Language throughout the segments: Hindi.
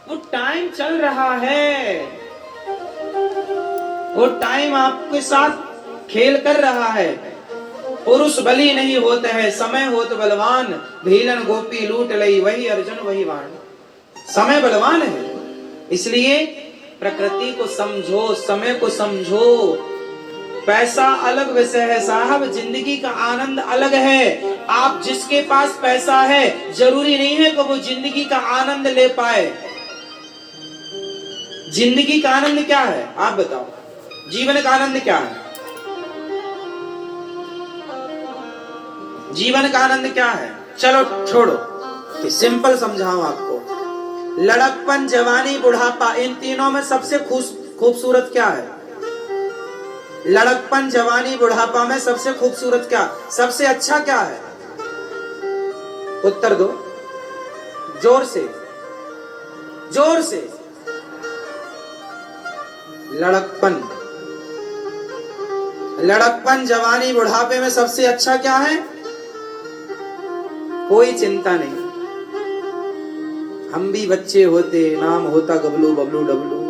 वो टाइम चल रहा है, वो टाइम आपके साथ खेल कर रहा है। पुरुष बली नहीं होते हैं, समय होत बलवान, भीलन गोपी लूट लई, वही अर्जुन वही बाण। समय बलवान है, इसलिए प्रकृति को समझो, समय को समझो। पैसा अलग विषय है साहब, जिंदगी का आनंद अलग है। आप जिसके पास पैसा है जरूरी नहीं है कि वो जिंदगी का आनंद ले पाए। जिंदगी का आनंद क्या है आप बताओ, जीवन का आनंद क्या है? जीवन का आनंद क्या है? चलो छोड़ो, कि सिंपल समझाऊं आपको। लड़कपन, जवानी, बुढ़ापा, इन तीनों में सबसे खूबसूरत क्या है? लड़कपन, जवानी, बुढ़ापा में सबसे खूबसूरत क्या, सबसे अच्छा क्या है? उत्तर दो जोर से, जोर से। लड़कपन, लड़कपन, जवानी, बुढ़ापे में सबसे अच्छा क्या है? कोई चिंता नहीं। हम भी बच्चे होते, नाम होता गबलू बबलू डबलू,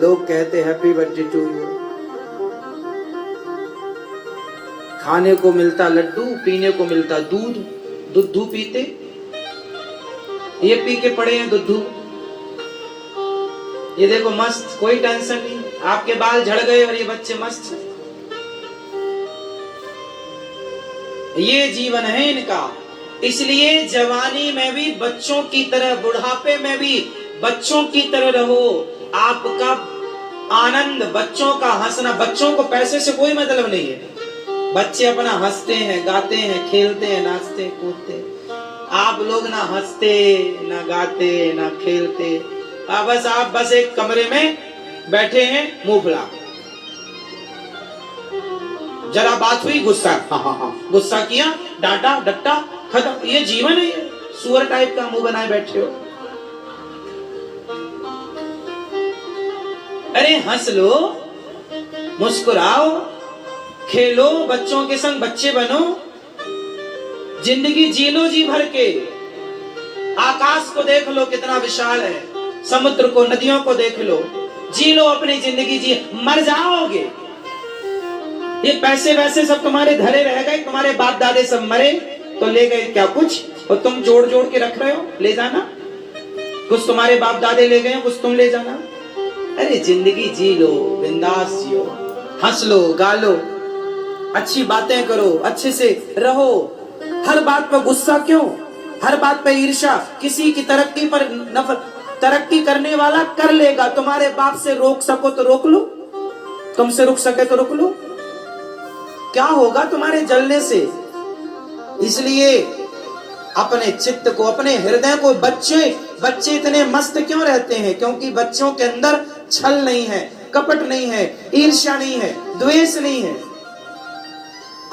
लोग कहते हैप्पी बर्थडे टू यू। खाने को मिलता लड्डू, पीने को मिलता दूध, दुद्धू पीते। ये पी के पड़े हैं दुद्धू, ये देखो मस्त, कोई टेंशन नहीं। आपके बाल झड़ गए और ये बच्चे मस्त। ये जीवन है इनका। इसलिए जवानी में भी बच्चों की तरह, बुढ़ापे में भी बच्चों की तरह रहो। आपका आनंद, बच्चों का हंसना, बच्चों को पैसे से कोई मतलब नहीं है। बच्चे अपना हंसते हैं, गाते हैं, खेलते हैं, नाचते कूदते। आप लोग ना हंसते, ना गाते, ना खेलते। आप बस एक कमरे में बैठे हैं, मुंह फुला। जरा बात हुई, गुस्सा, हाँ, गुस्सा किया, डांटा, डट्टा, खत्म। ये जीवन है? ये सुअर टाइप का मुंह बनाए बैठे हो। अरे हंस लो, मुस्कुराओ, खेलो, बच्चों के संग बच्चे बनो, जिंदगी जी लो जी भर के। आकाश को देख लो कितना विशाल है, समुद्र को, नदियों को देख लो, जी लो अपनी जिंदगी, जी। मर जाओगे। ये पैसे वैसे सब तुम्हारे धरे रह गए, तुम्हारे बाप दादे सब मरे तो ले गए क्या कुछ, और तुम जोड़ जोड़ के रख रहे हो, ले जाना। कुछ तुम्हारे बाप दादे ले गए, कुछ तुम ले जाना। अरे जिंदगी जी लो, बिंदास जियो, हंस लो, गा लो, अच्छी बातें करो, अच्छे से रहो। हर बात पर गुस्सा क्यों, हर बात पर ईर्ष्या? किसी की तरक्की पर नफरत, तरक्की करने वाला कर लेगा। तुम्हारे बाप से रोक सको तो रोक लो, तुमसे रुक सके तो रुक लो, क्या होगा तुम्हारे जलने से? इसलिए अपने चित्त को, अपने हृदय को, बच्चे इतने मस्त क्यों रहते हैं? क्योंकि बच्चों के अंदर छल नहीं है, कपट नहीं है, ईर्ष्या नहीं है, द्वेष नहीं है।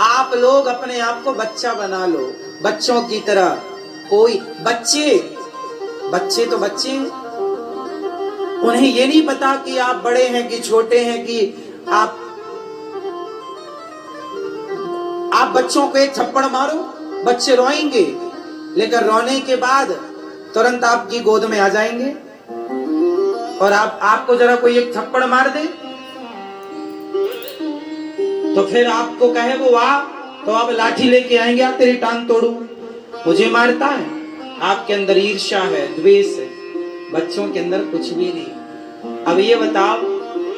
आप लोग अपने आप को बच्चा बना लो, बच्चों की तरह। कोई बच्चे तो बच्चे हैं, उन्हें ये नहीं पता कि आप बड़े हैं कि छोटे हैं, कि आप बच्चों को एक थप्पड़ मारो, बच्चे रोएंगे, लेकिन रोने के बाद तुरंत आपकी गोद में आ जाएंगे। और आपको जरा कोई एक थप्पड़ मार दे तो फिर आपको कहे वो वाह, तो आप लाठी लेके आएंगे, आप तेरी टांग तोड़ू, मुझे मारता है। आपके अंदर ईर्ष्या है, द्वेष है, बच्चों के अंदर कुछ भी नहीं। अब ये बताओ,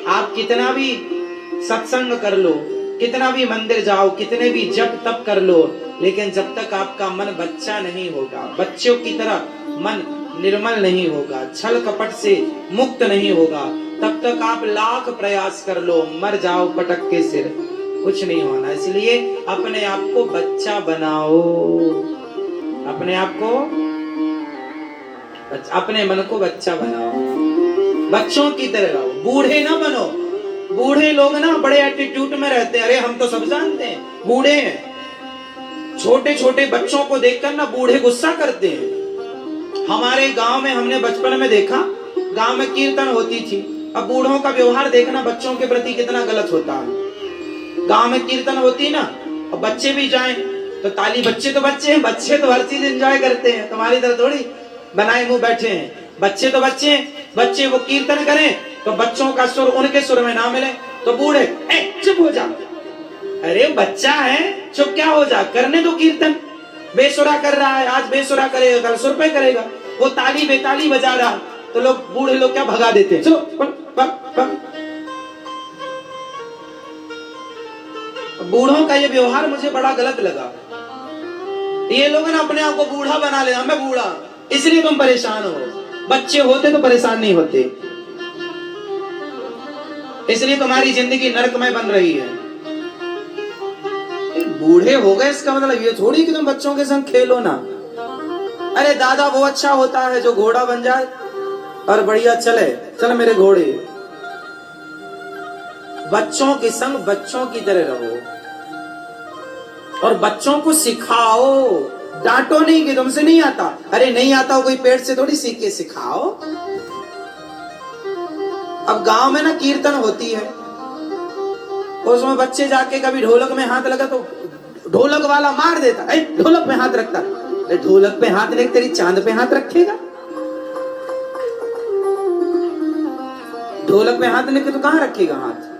आप कितना भी सत्संग कर लो, कितना भी मंदिर जाओ, कितने भी जप तप कर लो, लेकिन जब तक आपका मन बच्चा नहीं होगा, बच्चों की तरह मन निर्मल नहीं होगा, छल कपट से मुक्त नहीं होगा, तब तक आप लाख प्रयास कर लो, मर जाओ पटक के सिर, कुछ नहीं होना। इसलिए अपने आप को बच्चा बनाओ, अपने आप को, अपने मन को बच्चा बनाओ, बच्चों की तरह रहो, बूढ़े ना बनो। बूढ़े लोग ना बड़े एटीट्यूड में रहते हैं, अरे हम तो सब जानते हैं, बूढ़े हैं। छोटे छोटे बच्चों को देखकर ना बूढ़े गुस्सा करते हैं। हमारे गांव में हमने बचपन में देखा, गांव में कीर्तन होती थी। अब बूढ़ों का व्यवहार देखना बच्चों के प्रति कितना गलत होता है। गांव में कीर्तन होती ना, और बच्चे भी जाएं तो ताली, बच्चे तो बच्चे हैं, बच्चे तो हर चीज एंजॉय करते हैं, तुम्हारी तरह थोड़ी बनाए मुंह बैठे हैं। बच्चे तो बच्चे हैं, बच्चे वो कीर्तन करें तो बच्चों का सुर उनके सुर में ना मिले तो बूढ़े चुप हो जा। अरे बच्चा है, चुप क्या हो जा, करने दो कीर्तन। बेसुरा कर रहा है, आज बेसुरा करेगा कल सुर पे करेगा। वो ताली बेताली बजा रहा तो लोग बूढ़े लोग क्या भगा देते हैं, चलो पक। बूढ़ों का ये व्यवहार मुझे बड़ा गलत लगा। ये लोग ना अपने आप को बूढ़ा बना ले, मैं बूढ़ा, इसलिए तुम परेशान हो। बच्चे होते तो परेशान नहीं होते, इसलिए तुम्हारी जिंदगी नरकमय बन रही है। बूढ़े हो गए इसका मतलब ये थोड़ी कि तुम बच्चों के संग खेलो ना। अरे दादा वो अच्छा होता है जो घोड़ा बन जाए और बढ़िया चल मेरे घोड़े। बच्चों के संग बच्चों की तरह रहो और बच्चों को सिखाओ, डांटो नहीं कि तुमसे नहीं आता। अरे नहीं आता हो कोई पेट से थोड़ी सीख के सिखाओ। अब गांव में ना कीर्तन होती है, उसमें बच्चे जाके कभी ढोलक में हाथ लगा तो ढोलक वाला मार देता, ढोलक पे हाथ रखता। ढोलक पे हाथ रख, तेरी चांद पे हाथ रखेगा? ढोलक पे हाथ लेके तो कहां रखेगा हाथ?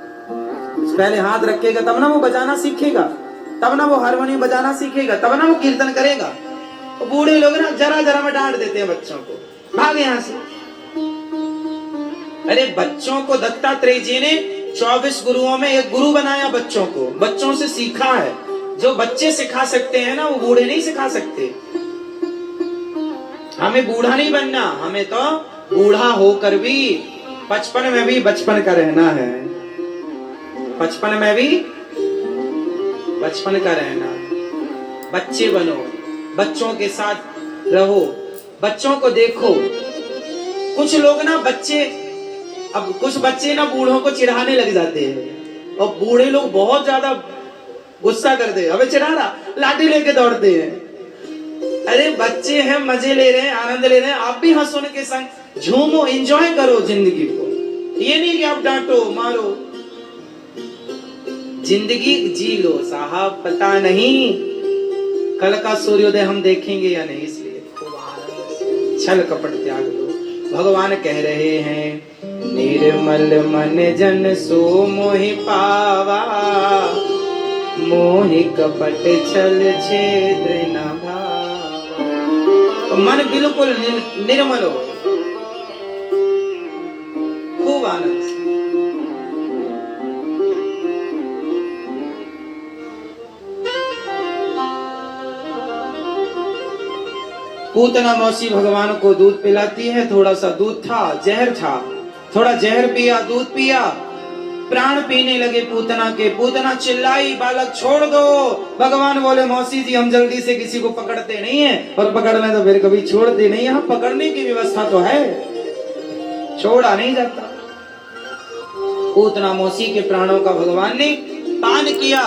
पहले हाथ रखेगा तब ना वो बजाना सीखेगा, तब ना वो हारमोनियम बजाना सीखेगा, तब ना वो कीर्तन करेगा। तो बूढ़े लोग ना जरा में डांट देते हैं बच्चों को, भाग यहां से। अरे बच्चों को दत्तात्रेय जी ने 24 गुरुओं में एक गुरु बनाया बच्चों को, बच्चों से सीखा है। जो बच्चे सिखा सकते हैं ना वो बूढ़े नहीं सिखा सकते। हमें बूढ़ा नहीं बनना, हमें तो बूढ़ा होकर भी 55 में भी बचपन का रहना है। 55 में भी बचपन का रहना। बच्चे बनो, बच्चों के साथ रहो, बच्चों को देखो। कुछ लोग ना अब कुछ बच्चे ना बूढ़ों को चिढ़ाने लग जाते हैं और बूढ़े लोग बहुत ज्यादा गुस्सा करते हैं, अबे चिढ़ा रहा, लाठी लेके दौड़ते हैं। अरे बच्चे हैं, मजे ले रहे हैं, आनंद ले रहे हैं, आप भी हंसो उनके संग, झूमो, एंजॉय करो जिंदगी को। ये नहीं कि आप डांटो मारो। जिंदगी जी लो साहब, पता नहीं कल का सूर्योदय हम देखेंगे या नहीं, इसलिए छल कपट त्याग दो। भगवान कह रहे हैं निर्मल मन जन सो मोहि पावा, मोहि कपट छल छेद्र न भावा। मन बिल्कुल निर्मल हो, खूब आनंद से। पूतना मौसी भगवान को दूध पिलाती है, थोड़ा सा दूध था, जहर था, थोड़ा जहर पिया, दूध पिया, प्राण पीने लगे पूतना के। पूतना चिल्लाई, बालक छोड़ दो। भगवान बोले मौसी जी हम जल्दी से किसी को पकड़ते नहीं है, और पकड़ना तो फिर कभी छोड़ते नहीं, यहाँ पकड़ने की व्यवस्था तो है, छोड़ा नहीं जाता। पूतना मौसी के प्राणों का भगवान ने पान किया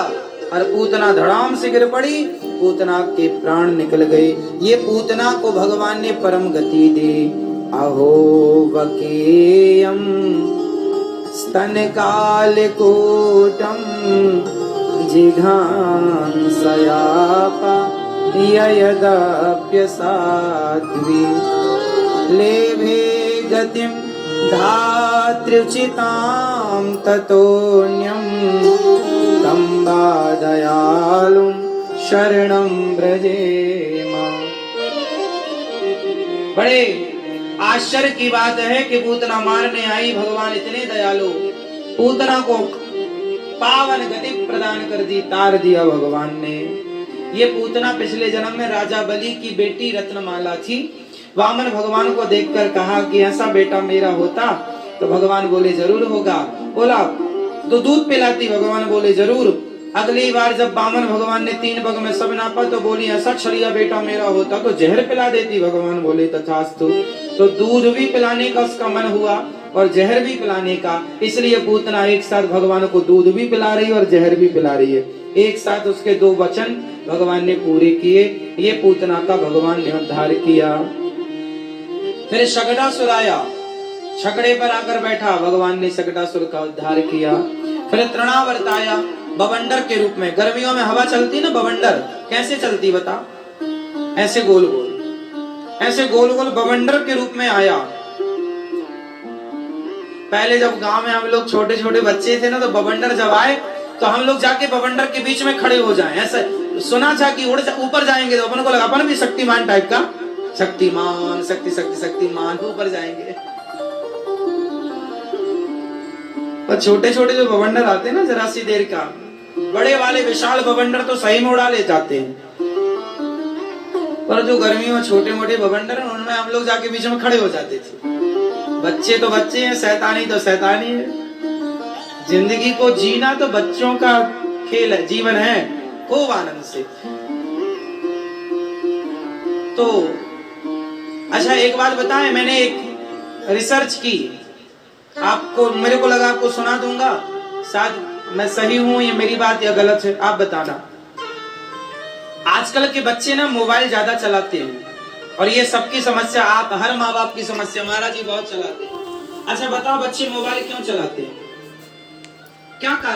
और पूतना धड़ाम से गिर पड़ी, पूतना के प्राण निकल गए। ये पूतना को भगवान ने परम गति दी। अहो वकेयम स्तन काल कोटम जिघान सयापा ययदप्य साध्वी लेभे गतिम धात्र्युचितां ततोऽन्यं तम्बा दयालुं शरणं व्रजेमा। बड़े आश्चर्य की बात है कि पूतना मारने आई, भगवान इतने दयालु, पूतना को पावन गति प्रदान कर दी, तार दिया भगवान ने। ये पूतना पिछले जन्म में राजा बलि की बेटी रत्नमाला थी। वामन भगवान को देखकर कहा कि ऐसा बेटा मेरा होता तो भगवान बोले जरूर होगा। बोला तो दूध पिलाती, भगवान बोले जरूर। अगली बार जब वामन भगवान ने 3 पग में सब नापा तो बोली ऐसा छड़िया बेटा मेरा होता तो जहर पिला देती, भगवान बोले तथास्तु। तो दूध भी पिलाने का उसका मन हुआ और जहर भी पिलाने का, इसलिए पूतना एक साथ भगवान को दूध भी पिला रही है और जहर भी पिला रही है। एक साथ उसके 2 वचन भगवान ने पूरे किए। ये पूतना का भगवान ने उद्धार किया। फिर शकटासुर आया, छकड़े पर आकर बैठा, भगवान ने शकटासुर का उद्धार किया। फिर तृणावर्त आया, बवंडर के रूप में। गर्मियों में हवा चलती ना, बवंडर कैसे चलती बता, ऐसे गोल गोल, ऐसे गोल गोल बवंडर के रूप में आया पहले जब गांव में हम लोग छोटे छोटे बच्चे थे ना, तो बवंडर जब आए तो हम लोग जाके बवंडर के बीच में खड़े हो जाएं। ऐसा सुना था कि ऊपर जाएंगे तो अपन को लगा अपन भी शक्तिमान टाइप का, शक्तिमान शक्ति शक्ति शक्तिमान ऊपर जाएंगे। पर छोटे छोटे जो बवंडर आते हैं ना जरा सी देर का, बड़े वाले विशाल बवंडर तो सही में उड़ा ले जाते हैं। पर जो गर्मियों में छोटे मोटे बवंडर हैं उनमें हम लोग जाके बीच में खड़े हो जाते थे। बच्चे तो बच्चे हैं, शैतानी तो शैतानी है। जिंदगी को जीना तो बच्चों का खेल है, जीवन है, खूब आनंद से। तो अच्छा एक बात बताएं, मैंने एक रिसर्च की, आपको मेरे को लगा आपको सुना दूंगा, शायद मैं सही हूं या मेरी बात या गलत है, आप बताना। आजकल के बच्चे ना मोबाइल ज्यादा चलाते हैं और ये सबकी समस्या, आप हर माँ बाप की समस्या, महाराज जी बहुत चलाते हैं। अच्छा बताओ बच्चे मोबाइल क्यों चलाते हैं, क्या कारण?